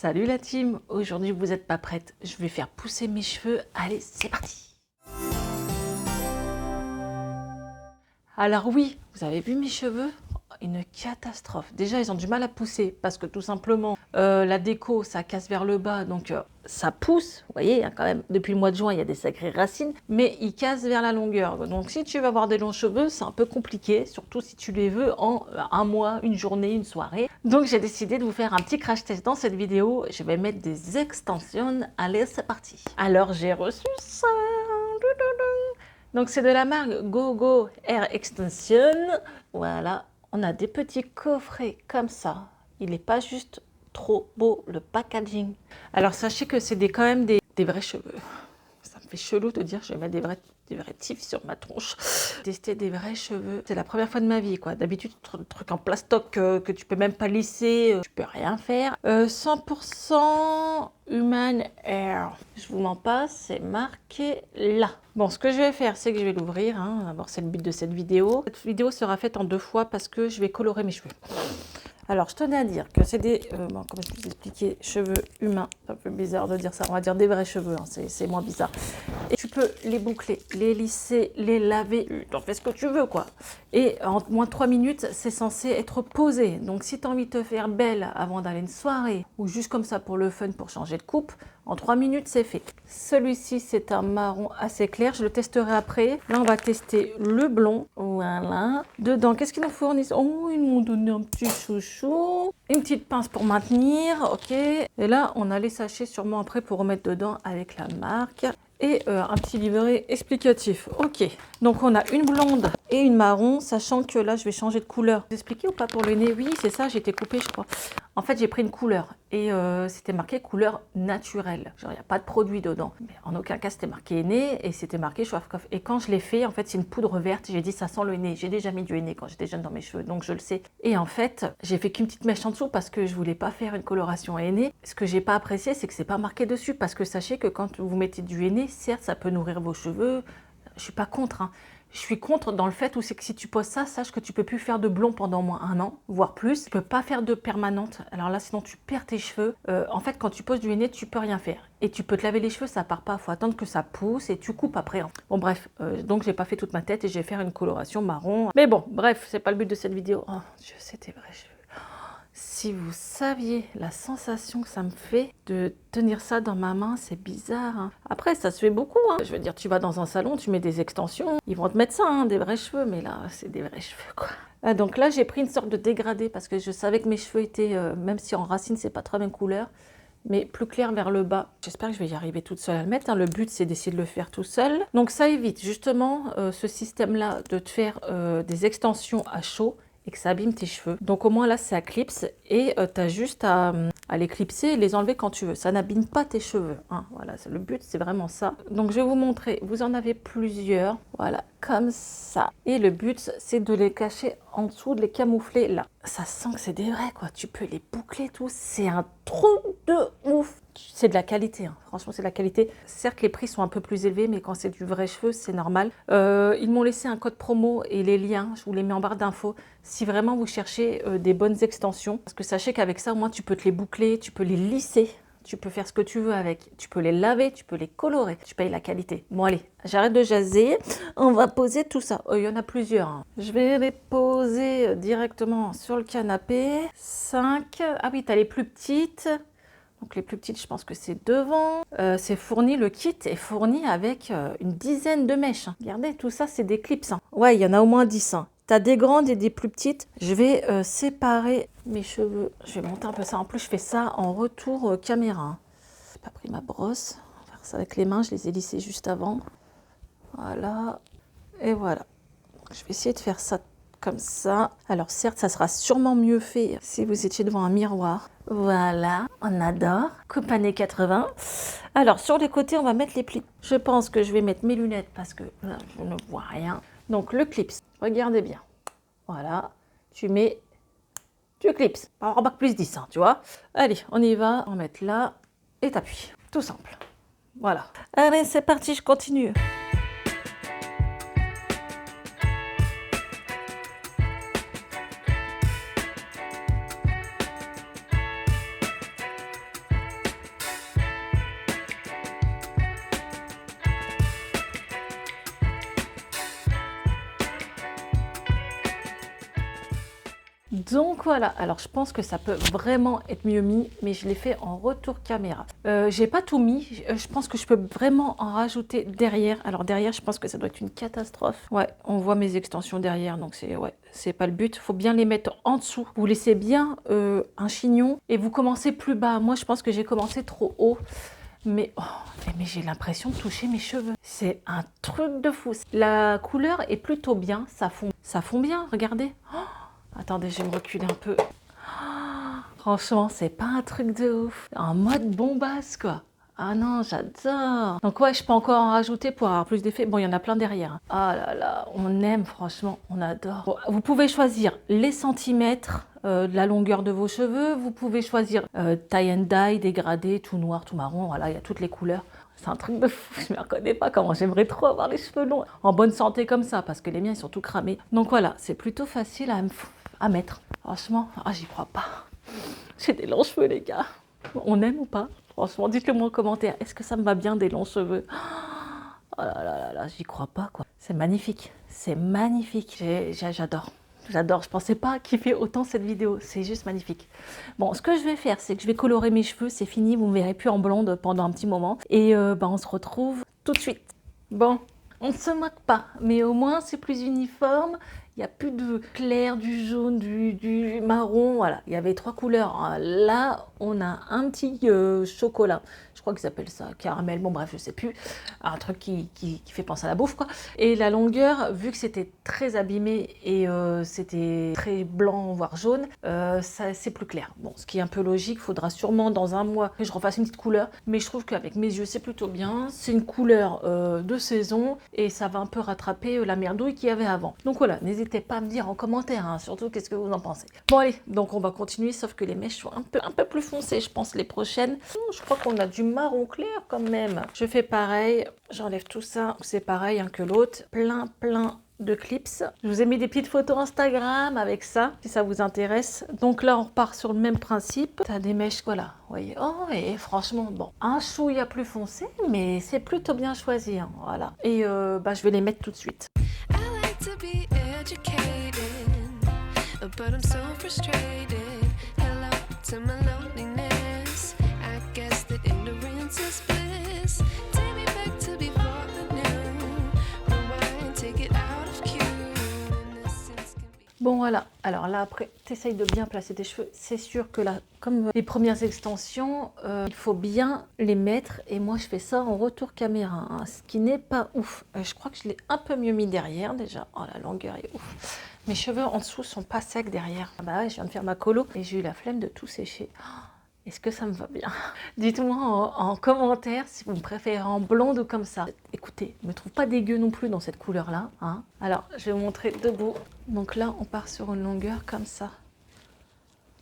Salut la team, aujourd'hui vous n'êtes pas prête, je vais faire pousser mes cheveux, allez c'est parti. Alors oui, vous avez vu mes cheveux? Une catastrophe. Déjà ils ont du mal à pousser parce que tout simplement la déco ça casse vers le bas donc ça pousse, vous voyez hein, quand même depuis le mois de juin il y a des sacrées racines mais ils cassent vers la longueur. Donc si tu veux avoir des longs cheveux c'est un peu compliqué, surtout si tu les veux en un mois, une journée, une soirée. Donc j'ai décidé de vous faire un petit crash test dans cette vidéo. Je vais mettre des extensions, allez c'est parti. Alors j'ai reçu ça. Donc c'est de la marque GoGo Hair Extension, voilà. On a des petits coffrets comme ça. Il n'est pas juste trop beau le packaging. Alors sachez que c'est quand même des vrais cheveux. Ça me fait chelou de dire que je vais mettre des vrais tifs sur ma tronche. Tester des vrais cheveux, c'est la première fois de ma vie quoi. D'habitude, truc en plastoc que tu peux même pas lisser, tu peux rien faire. 100% Human Hair. Je vous mens pas, c'est marqué là. Bon, ce que je vais faire, c'est que je vais l'ouvrir. Hein. D'abord, c'est le but de cette vidéo. Cette vidéo sera faite en 2 fois parce que je vais colorer mes cheveux. Alors, je tenais à dire que c'est des, bon, comme je vous ai expliqué, cheveux humains. C'est un peu bizarre de dire ça. On va dire des vrais cheveux, hein. C'est moins bizarre. Et tu peux les boucler, les lisser, les laver. T'en fais ce que tu veux, quoi. Et en moins de 3 minutes, c'est censé être posé. Donc, si tu as envie de te faire belle avant d'aller une soirée, ou juste comme ça pour le fun, pour changer de coupe, en 3 minutes, c'est fait. Celui-ci, c'est un marron assez clair. Je le testerai après. Là, on va tester le blond. Voilà. Dedans, qu'est-ce qu'ils nous fournissent? Oh, ils m'ont donné un petit chouchou. Une petite pince pour maintenir. OK. Et là, on a les sachets sûrement après pour remettre dedans avec la marque. Et un petit livret explicatif. OK. Donc, on a une blonde et une marron, sachant que là, je vais changer de couleur. Vous expliquez ou pas pour le nez? Oui, c'est ça, j'ai été coupée, je crois. En fait, j'ai pris une couleur et c'était marqué couleur naturelle. Genre, il n'y a pas de produit dedans. Mais en aucun cas, c'était marqué nez et c'était marqué Schwarzkopf. Et quand je l'ai fait, en fait, c'est une poudre verte. J'ai dit, ça sent le nez. J'ai déjà mis du nez quand j'étais jeune dans mes cheveux, donc je le sais. Et en fait, j'ai fait qu'une petite mèche en dessous parce que je voulais pas faire une coloration henné. Ce que j'ai pas apprécié, c'est que c'est pas marqué dessus parce que sachez que quand vous mettez du henné, certes, ça peut nourrir vos cheveux. Je suis pas contre, hein. Je suis contre dans le fait où c'est que si tu poses ça, sache que tu peux plus faire de blond pendant au moins 1 an, voire plus. Tu peux pas faire de permanente. Alors là, sinon tu perds tes cheveux. En fait, quand tu poses du henné, tu peux rien faire. Et tu peux te laver les cheveux, ça part pas. Faut attendre que ça pousse et tu coupes après. Hein. Bon bref, donc j'ai pas fait toute ma tête et je vais faire une coloration marron. Mais bon, bref, c'est pas le but de cette vidéo. Oh, Dieu, c'était vrai cheveux. Si vous saviez la sensation que ça me fait de tenir ça dans ma main, c'est bizarre. Hein. Après, ça se fait beaucoup. Hein. Je veux dire, tu vas dans un salon, tu mets des extensions, ils vont te mettre ça, hein, des vrais cheveux, mais là, c'est des vrais cheveux, quoi. Donc là, j'ai pris une sorte de dégradé parce que je savais que mes cheveux étaient, même si en racine, c'est pas très même couleur, mais plus clair vers le bas. J'espère que je vais y arriver toute seule à le mettre. Hein. Le but, c'est d'essayer de le faire tout seul. Donc ça évite justement ce système-là de te faire des extensions à chaud et que ça abîme tes cheveux. Donc au moins là ça clipse et tu as juste à les clipser et les enlever quand tu veux. Ça n'abîme pas tes cheveux. Hein. Voilà, le but c'est vraiment ça. Donc je vais vous montrer, vous en avez plusieurs. Voilà, comme ça. Et le but c'est de les cacher en dessous, de les camoufler là. Ça sent que c'est des vrais quoi. Tu peux les boucler tous. C'est un truc de ouf. C'est de la qualité, hein. Franchement c'est de la qualité. Certes les prix sont un peu plus élevés mais quand c'est du vrai cheveu c'est normal. Ils m'ont laissé un code promo et les liens, je vous les mets en barre d'infos si vraiment vous cherchez des bonnes extensions. Parce que sachez qu'avec ça au moins tu peux te les boucler, tu peux les lisser. Tu peux faire ce que tu veux avec, tu peux les laver, tu peux les colorer, tu payes la qualité. Bon allez, j'arrête de jaser, on va poser tout ça. Oh, il y en a plusieurs. Hein. Je vais les poser directement sur le canapé. 5, ah oui, tu as les plus petites. Donc les plus petites, je pense que c'est devant. C'est fourni, le kit est fourni avec une dizaine de mèches. Hein. Regardez, tout ça, c'est des clips. Hein. Ouais, il y en a au moins 10. Hein. Tu as des grandes et des plus petites. Je vais séparer mes cheveux. Je vais monter un peu ça. En plus, je fais ça en retour caméra. J'ai pas pris ma brosse. On va faire ça avec les mains. Je les ai lissées juste avant. Voilà. Et voilà. Je vais essayer de faire ça comme ça. Alors certes, ça sera sûrement mieux fait si vous étiez devant un miroir. Voilà, on adore. Coupe années 80. Alors sur les côtés, on va mettre les plis. Je pense que je vais mettre mes lunettes parce que là, je ne vois rien. Donc le clips, regardez bien. Voilà, tu clips. Alors bac plus 10, hein, tu vois. Allez, on y va. On va mettre là et t'appuies. Tout simple. Voilà. Allez, c'est parti, je continue. Donc voilà, alors je pense que ça peut vraiment être mieux mis, mais je l'ai fait en retour caméra. J'ai pas tout mis, je pense que je peux vraiment en rajouter derrière. Alors derrière, je pense que ça doit être une catastrophe. Ouais, on voit mes extensions derrière, donc c'est pas le but. Faut bien les mettre en dessous. Vous laissez bien un chignon et vous commencez plus bas. Moi, je pense que j'ai commencé trop haut. Mais, mais j'ai l'impression de toucher mes cheveux. C'est un truc de fou. La couleur est plutôt bien, ça fond bien, regardez. Attendez, je vais me reculer un peu. Franchement, c'est pas un truc de ouf. En mode bombasse, quoi. Ah non, j'adore. Donc ouais, je peux encore en rajouter pour avoir plus d'effet. Bon, il y en a plein derrière. Ah là là, on aime, franchement, on adore. Bon, vous pouvez choisir les centimètres de la longueur de vos cheveux. Vous pouvez choisir tie and dye, dégradé, tout noir, tout marron. Voilà, il y a toutes les couleurs. C'est un truc de fou, je ne me reconnais pas comment j'aimerais trop avoir les cheveux longs en bonne santé comme ça, parce que les miens, ils sont tout cramés. Donc voilà, c'est plutôt facile à mettre. Franchement, j'y crois pas. J'ai des longs cheveux, les gars. On aime ou pas? Franchement, dites-le moi en commentaire. Est-ce que ça me va bien des longs cheveux? Oh là là là là, j'y crois pas, quoi. C'est magnifique. C'est magnifique. J'adore. J'adore. Je pensais pas kiffer autant cette vidéo. C'est juste magnifique. Bon, ce que je vais faire, c'est que je vais colorer mes cheveux. C'est fini. Vous me verrez plus en blonde pendant un petit moment. Et on se retrouve tout de suite. Bon, on ne se moque pas. Mais au moins, c'est plus uniforme. Il n'y a plus de clair, du jaune, du marron, voilà. Il y avait 3 couleurs. Là, on a un petit chocolat. Je crois qu'ils appellent ça caramel. Bon, bref, je sais plus. Un truc qui fait penser à la bouffe, quoi. Et la longueur, vu que c'était très abîmé et c'était très blanc, voire jaune, c'est plus clair. Bon, ce qui est un peu logique. Il faudra sûrement dans un mois que je refasse une petite couleur. Mais je trouve qu'avec mes yeux, c'est plutôt bien. C'est une couleur de saison et ça va un peu rattraper la merdouille qu'il y avait avant. Donc voilà, n'hésitez pas à me dire en commentaire, hein, surtout qu'est-ce que vous en pensez. Bon allez, donc on va continuer, sauf que les mèches sont un peu plus foncées, je pense, les prochaines. Je crois qu'on a du marron clair quand même. Je fais pareil, j'enlève tout ça, c'est pareil hein, que l'autre. Plein de clips. Je vous ai mis des petites photos Instagram avec ça, si ça vous intéresse. Donc là, on repart sur le même principe. T'as des mèches, voilà, vous voyez. Oh, et franchement, bon, un chouïa plus foncé, mais c'est plutôt bien choisi, hein, voilà. Et je vais les mettre tout de suite. But I'm so frustrated. Hello to my loneliness. I guess that ignorance is bliss. Take me back to before I knew. Rewind, take it out of cue. Bon voilà, alors là après, t'essayes de bien placer tes cheveux. C'est sûr que là, comme les premières extensions, il faut bien les mettre. Et moi, je fais ça en retour caméra, hein, ce qui n'est pas ouf. Je crois que je l'ai un peu mieux mis derrière déjà. Oh, la longueur est ouf. Mes cheveux en dessous sont pas secs derrière. Ah bah ouais, je viens de faire ma colo et j'ai eu la flemme de tout sécher. Est-ce que ça me va bien? Dites-moi en commentaire si vous me préférez en blonde ou comme ça. Écoutez, je ne me trouve pas dégueu non plus dans cette couleur-là, hein. Alors, je vais vous montrer debout. Donc là, on part sur une longueur comme ça.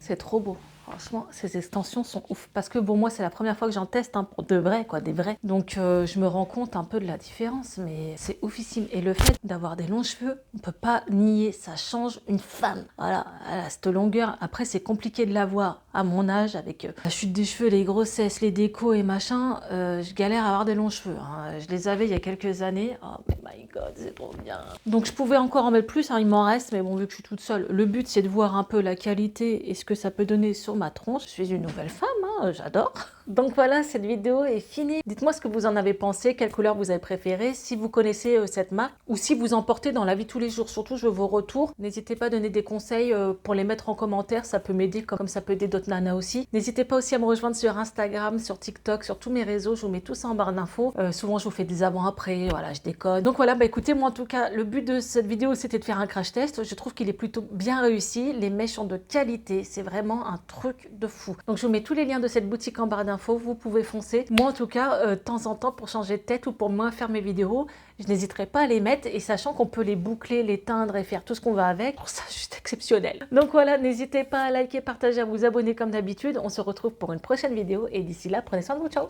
C'est trop beau. Franchement, ces extensions sont ouf. Parce que bon, moi, c'est la première fois que j'en teste, hein, pour de vrai, quoi, des vrais. Donc, je me rends compte un peu de la différence, mais c'est oufissime. Et le fait d'avoir des longs cheveux, on peut pas nier, ça change une femme. Voilà, cette longueur. Après, c'est compliqué de l'avoir à mon âge, avec la chute des cheveux, les grossesses, les décos et machin. Je galère à avoir des longs cheveux, hein. Je les avais il y a quelques années. Oh my god, c'est trop bien. Donc, je pouvais encore en mettre plus, hein, il m'en reste, mais bon, vu que je suis toute seule, le but, c'est de voir un peu la qualité et ce que ça peut donner sur ma tronche. Je suis une nouvelle femme, hein, j'adore. Donc voilà, cette vidéo est finie. Dites-moi ce que vous en avez pensé, quelle couleur vous avez préférée, si vous connaissez cette marque ou si vous en portez dans la vie tous les jours. Surtout, je veux vos retours. N'hésitez pas à donner des conseils pour les mettre en commentaire, ça peut m'aider comme ça peut aider d'autres nanas aussi. N'hésitez pas aussi à me rejoindre sur Instagram, sur TikTok, sur tous mes réseaux. Je vous mets tout ça en barre d'infos. Souvent, je vous fais des avant-après, voilà, je déconne. Donc voilà, écoutez, moi en tout cas, le but de cette vidéo, c'était de faire un crash test. Je trouve qu'il est plutôt bien réussi. Les mèches sont de qualité, c'est vraiment un truc de fou. Donc je vous mets tous les liens de cette boutique en barre d'infos, vous pouvez foncer. Moi en tout cas, de temps en temps, pour changer de tête ou pour moins faire mes vidéos, je n'hésiterai pas à les mettre, et sachant qu'on peut les boucler, les teindre et faire tout ce qu'on va avec, pour ça juste exceptionnel. Donc voilà, n'hésitez pas à liker, partager, à vous abonner comme d'habitude. On se retrouve pour une prochaine vidéo et d'ici là, prenez soin de vous, ciao.